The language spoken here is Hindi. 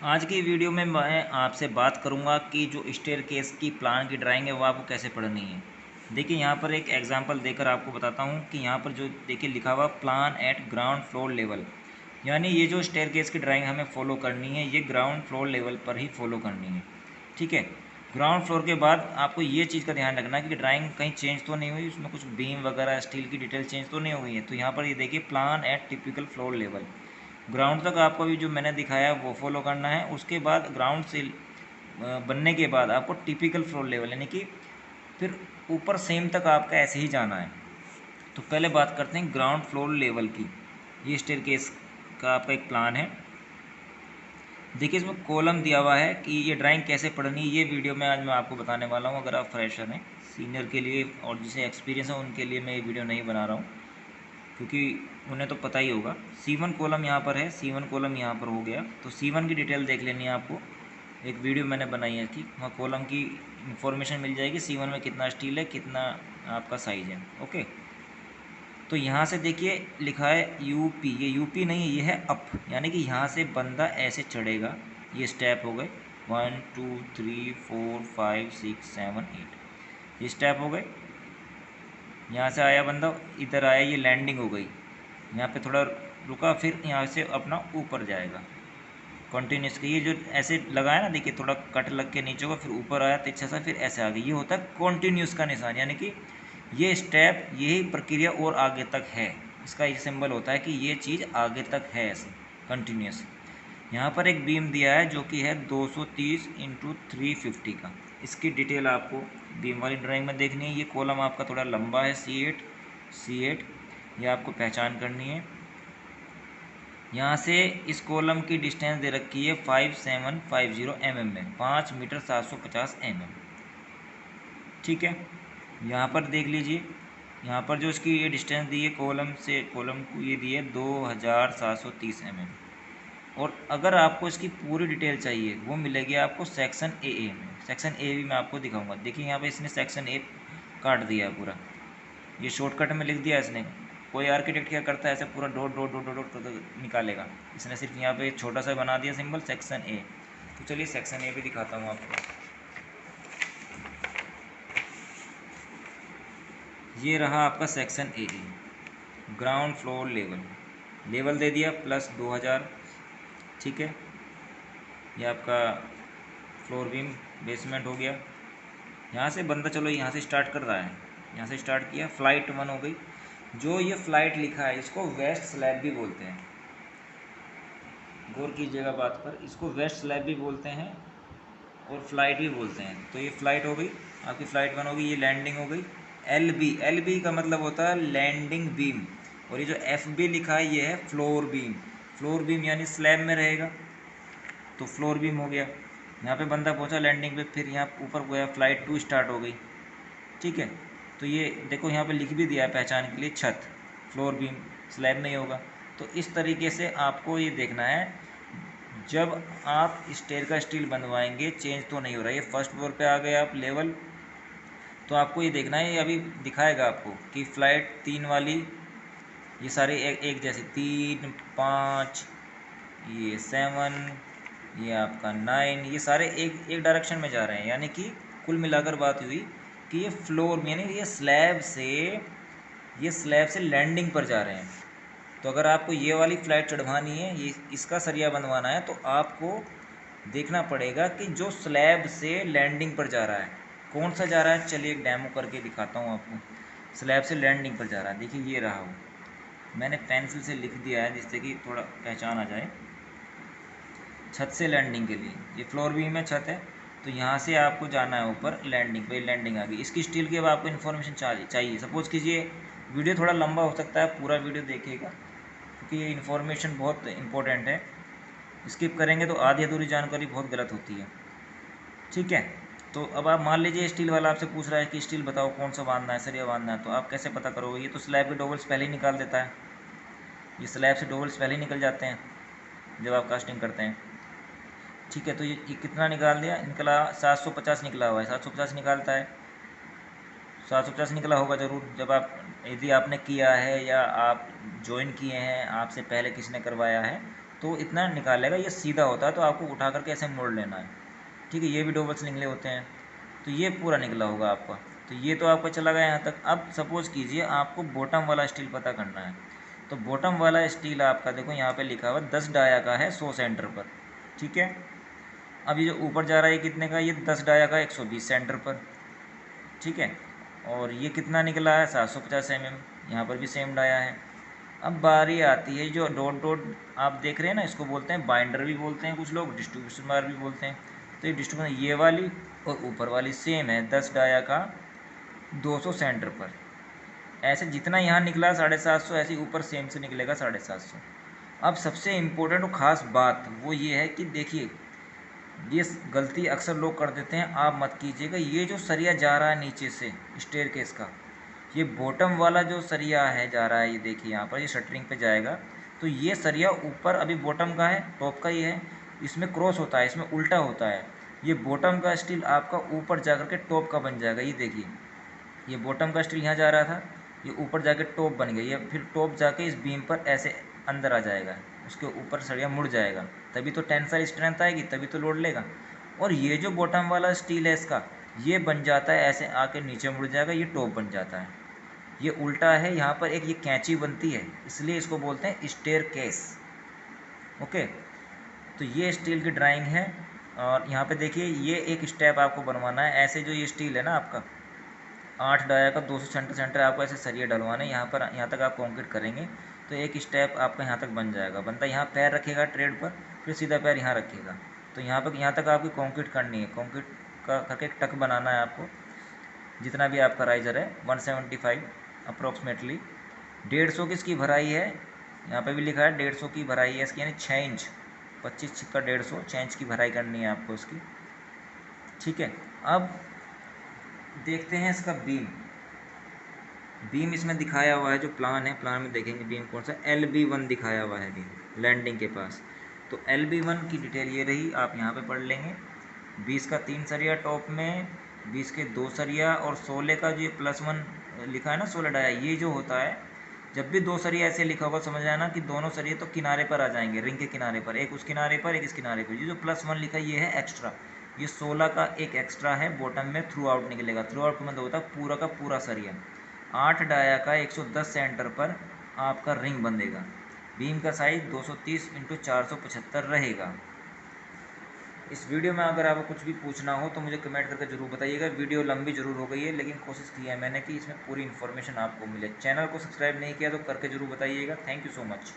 आज की वीडियो में मैं आपसे बात करूंगा कि जो स्टेयरकेस की प्लान की ड्राइंग है वो आपको कैसे पढ़नी है। देखिए यहाँ पर एक एग्जांपल देकर आपको बताता हूँ कि यहाँ पर जो देखिए लिखा हुआ plan at ground floor level, यानी ये जो स्टेयरकेस की ड्राइंग हमें फॉलो करनी है ये ग्राउंड फ्लोर लेवल पर ही फॉलो करनी है। ठीक है। ग्राउंड फ्लोर के बाद आपको ये चीज़ का ध्यान रखना है कि ड्राइंग कहीं चेंज तो नहीं हुई, उसमें कुछ बीम वगैरह स्टील की डिटेल चेंज तो नहीं हुई है। तो यहाँ पर ये देखिए plan at typical floor level, ground तक आपको अभी जो मैंने दिखाया वो फॉलो करना है। उसके बाद ग्राउंड से बनने के बाद आपको टिपिकल फ्लोर लेवल यानी कि फिर ऊपर सेम तक आपका ऐसे ही जाना है। तो पहले बात करते हैं ग्राउंड फ्लोर लेवल की। ये स्टेयरकेस का आपका एक प्लान है। देखिए इसमें कॉलम दिया हुआ है कि ये ड्राइंग कैसे पढ़नी है, ये वीडियो में आज मैं आपको बताने वाला हूँ। अगर आप फ्रेशर हैं, सीनियर के लिए और जिसे एक्सपीरियंस है उनके लिए मैं ये वीडियो नहीं बना रहा हूँ, क्योंकि उन्हें तो पता ही होगा। C1 कॉलम यहाँ पर है, C1 कॉलम यहाँ पर हो गया। तो C1 की डिटेल देख लेनी है आपको, एक वीडियो मैंने बनाई है कि वहाँ कॉलम की इंफॉर्मेशन मिल जाएगी। C1 में कितना स्टील है, कितना आपका साइज है। ओके। तो यहाँ से देखिए लिखा है यूपी, ये यूपी नहीं है, ये है अप, यानी कि यहाँ से बंदा ऐसे चढ़ेगा। ये स्टेप हो गए 1 2 3 4 5 6 7 8, ये स्टेप हो गए। यहाँ से आया बंदा, इधर आया, ये लैंडिंग हो गई। यहाँ पे थोड़ा रुका, फिर यहाँ से अपना ऊपर जाएगा कंटिन्यूस के। ये जो ऐसे लगाया ना, देखिए थोड़ा कट लग के नीचे को, फिर ऊपर आया तिरछा सा, फिर ऐसे आ गई। ये होता है कॉन्टीन्यूस का निशान, यानी कि ये स्टेप, यही प्रक्रिया और आगे तक है। इसका ये सिंबल होता है कि ये चीज़ आगे तक है ऐसे कंटिन्यूस। यहाँ पर एक बीम दिया है जो कि है 230 इंटू 350 का। इसकी डिटेल आपको बीम वाली ड्राइंग में देखनी है। ये कॉलम आपका थोड़ा लंबा है, C8 ये आपको पहचान करनी है। यहाँ से इस कॉलम की डिस्टेंस दे रखी है 5750 mm में, 5 मीटर 750 mm। ठीक है। यहाँ पर देख लीजिए, यहाँ पर जो इसकी ये डिस्टेंस दी है कॉलम से कॉलम को, ये दी है 2730 mm। और अगर आपको इसकी पूरी डिटेल चाहिए वो मिलेगी आपको सेक्शन ए में। सेक्शन ए भी मैं आपको दिखाऊंगा। देखिए यहाँ पे इसने सेक्शन ए काट दिया है पूरा, ये शॉर्टकट में लिख दिया इसने। कोई आर्किटेक्ट क्या करता है, ऐसे पूरा dot dot dot dot dot निकालेगा, इसने सिर्फ यहाँ पे छोटा सा बना दिया सिंबल सेक्शन ए। तो चलिए सेक्शन ए भी दिखाता हूँ आपको। ये रहा आपका section A, ground floor level. Level दे दिया +2000। ठीक है। ये आपका फ्लोर बीम बेसमेंट हो गया। यहाँ से बंदा, चलो यहाँ से स्टार्ट कर रहा है, यहाँ से स्टार्ट किया, फ्लाइट 1 हो गई। जो ये फ्लाइट लिखा है इसको वेस्ट स्लैब भी बोलते हैं, गौर कीजिएगा बात पर। इसको वेस्ट स्लैब भी बोलते हैं और फ्लाइट भी बोलते हैं। तो ये फ्लाइट हो गई आपकी, फ्लाइट 1 हो गई। ये लैंडिंग हो गई, एल बी का मतलब होता है लैंडिंग बीम। और ये जो FB लिखा है ये है फ्लोर बीम। फ्लोर बीम यानी स्लैब में रहेगा, तो फ्लोर बीम हो गया। यहाँ पे बंदा पहुँचा लैंडिंग पे, फिर यहाँ ऊपर गया, फ्लाइट 2 स्टार्ट हो गई। ठीक है। तो ये देखो यहाँ पे लिख भी दिया है पहचान के लिए, छत, फ्लोर बीम, स्लैब नहीं होगा। तो इस तरीके से आपको ये देखना है, जब आप स्टेयर का स्टील बनवाएंगे चेंज तो नहीं हो रहा है। ये फर्स्ट फ्लोर पे आ गए आप लेवल, तो आपको ये देखना है, ये अभी दिखाएगा आपको कि फ्लाइट 3 वाली, ये सारे एक जैसे 3 5, ये 7, ये आपका 9, ये सारे एक डायरेक्शन में जा रहे हैं। यानी कि कुल मिलाकर बात हुई कि ये फ्लोर यानी ये स्लैब से लैंडिंग पर जा रहे हैं। तो अगर आपको ये वाली फ्लाइट चढ़वानी है, ये इसका सरिया बनवाना है, तो आपको देखना पड़ेगा कि जो स्लैब से लैंडिंग पर जा रहा है कौन सा जा रहा है। चलिए एक डेमो करके दिखाता हूँ आपको। स्लैब से लैंडिंग पर जा रहा है, देखिए ये रहा वो, मैंने पेंसिल से लिख दिया है जिससे कि थोड़ा पहचान आ जाए। छत से लैंडिंग के लिए ये फ्लोर बीम में छत है, तो यहाँ से आपको जाना है ऊपर लैंडिंग पे। लैंडिंग आ गई। इसकी स्टील की अब आपको इन्फॉर्मेशन चाहिए। सपोज़ कीजिए वीडियो थोड़ा लंबा हो सकता है, पूरा वीडियो देखिएगा क्योंकि ये इन्फॉर्मेशन बहुत इंपॉर्टेंट है। स्किप करेंगे तो आधी अधूरी जानकारी बहुत गलत होती है। ठीक है। तो अब आप मान लीजिए स्टील वाला आपसे पूछ रहा है कि स्टील बताओ कौन सा बांधना है, सरिया बांधना है, तो आप कैसे पता करोगे? ये तो स्लैब के डोवल्स पहले ही निकाल देता है, ये स्लैब से डोवल्स पहले ही निकल जाते हैं जब आप कास्टिंग करते हैं। ठीक है। तो ये कितना निकाल दिया, निकला 750 निकला हुआ है, 750 निकालता है, 750 निकला होगा ज़रूर। जब आप, यदि आपने किया है या आप ज्वाइन किए हैं, आपसे पहले किसी ने करवाया है, तो इतना निकालेगा। ये सीधा होता है तो आपको उठा करके ऐसे मोड़ लेना है, ठीक है। ये भी डबल्स निकले होते हैं, तो ये पूरा निकला होगा आपका। तो ये तो आपका चला गया यहाँ तक। अब सपोज़ कीजिए आपको बॉटम वाला स्टील पता करना है, तो बॉटम वाला स्टील आपका देखो यहाँ पे लिखा हुआ 10 डाया का है 100 सेंटर पर, ठीक है। अब ये जो ऊपर जा रहा है ये कितने का, ये 10 डाया का 120 सेंटर पर, ठीक है। और ये कितना निकला है 750 mm, यहाँ पर भी सेम डाया है। अब बारी आती है जो डॉट डॉट आप देख रहे हैं ना, इसको बोलते हैं बाइंडर भी बोलते हैं कुछ लोग, डिस्ट्रीब्यूशन बार भी बोलते हैं। तो ये डिस्ट्रीब्यूशन ये वाली और ऊपर वाली सेम है 10 डाया का 200 सेंटर पर। ऐसे जितना यहाँ निकला 750 ऐसे ही ऊपर सेम से निकलेगा 750। अब सबसे इम्पोर्टेंट और ख़ास बात वो ये है कि देखिए, ये गलती अक्सर लोग कर देते हैं, आप मत कीजिएगा। ये जो सरिया जा रहा है नीचे से स्टेयरकेस का, ये बॉटम वाला जो सरिया है जा रहा है, ये देखिए यहाँ पर ये शटरिंग पे जाएगा, तो ये सरिया ऊपर अभी बॉटम का है, टॉप का ही है, इसमें क्रॉस होता है, इसमें उल्टा होता है। ये बॉटम का स्टील आपका ऊपर जा कर के टॉप का बन जाएगा। ये देखिए, ये बॉटम का स्टील यहाँ जा रहा था, ये ऊपर जाके टॉप बन गया, ये फिर टॉप जाके इस बीम पर ऐसे अंदर आ जाएगा, उसके ऊपर सरिया मुड़ जाएगा, तभी तो टेंसाइल स्ट्रेंथ आएगी, तभी तो लोड लेगा। और ये जो बॉटम वाला स्टील है इसका, ये बन जाता है ऐसे आके नीचे मुड़ जाएगा, ये टॉप बन जाता है। ये उल्टा है, यहाँ पर एक ये कैंची बनती है, इसलिए इसको बोलते हैं स्टेयरकेस। ओके, तो ये स्टील की ड्राइंग है। और यहाँ पे देखिए, ये एक स्टेप आपको बनवाना है। ऐसे जो ये स्टील है ना आपका 8 डाया का 200 सेंटर सेंटर आपको ऐसे सरिये डलवाने, यहाँ पर यहाँ तक आप कंक्रीट करेंगे तो एक स्टेप आपका यहाँ तक बन जाएगा। बनता यहाँ पैर रखेगा ट्रेड पर, फिर सीधा पैर यहाँ रखेगा, तो यहाँ पर यहाँ तक आपकी कंक्रीट करनी है। कंक्रीट का करके एक टक बनाना है आपको, जितना भी आपका राइजर है 175 अप्रोक्सीमेटली। 150 की इसकी भराई है, यहाँ पे भी लिखा है 150 की भराई है इसकी, यानी 6 इंच, 25 छिक्का 150, 6 इंच की भराई करनी है आपको इसकी, ठीक है। अब देखते हैं इसका बीम। बीम इसमें दिखाया हुआ है, जो प्लान है, प्लान में देखेंगे बीम कौन सा, LB1 दिखाया हुआ है बीम लैंडिंग के पास। तो LB1 की डिटेल ये रही, आप यहाँ पे पढ़ लेंगे। 20 का 3 सरिया टॉप में, 20 के 2 सरिया, और 16 का जो +1 लिखा है ना 16 डाया, ये जो होता है, जब भी 2 सरिया ऐसे लिखा होगा समझ आना कि दोनों सरिये तो किनारे पर आ जाएंगे, रिंग के किनारे पर, एक उस किनारे पर एक इस किनारे पर। ये जो +1 लिखा है ये है एक्स्ट्रा, ये 16 का एक एक्स्ट्रा है, बॉटम में थ्रू आउट निकलेगा। थ्रू आउट मतलब होता है पूरा का पूरा सरिया। 8 डाया का 110 सेंटर पर आपका रिंग बंधेगा। बीम का साइज 230 × 475 रहेगा। इस वीडियो में अगर आपको कुछ भी पूछना हो तो मुझे कमेंट करके ज़रूर बताइएगा। वीडियो लंबी ज़रूर हो गई है, लेकिन कोशिश की है मैंने कि इसमें पूरी इन्फॉर्मेशन आपको मिले। चैनल को सब्सक्राइब नहीं किया तो करके ज़रूर बताइएगा। Thank you so much.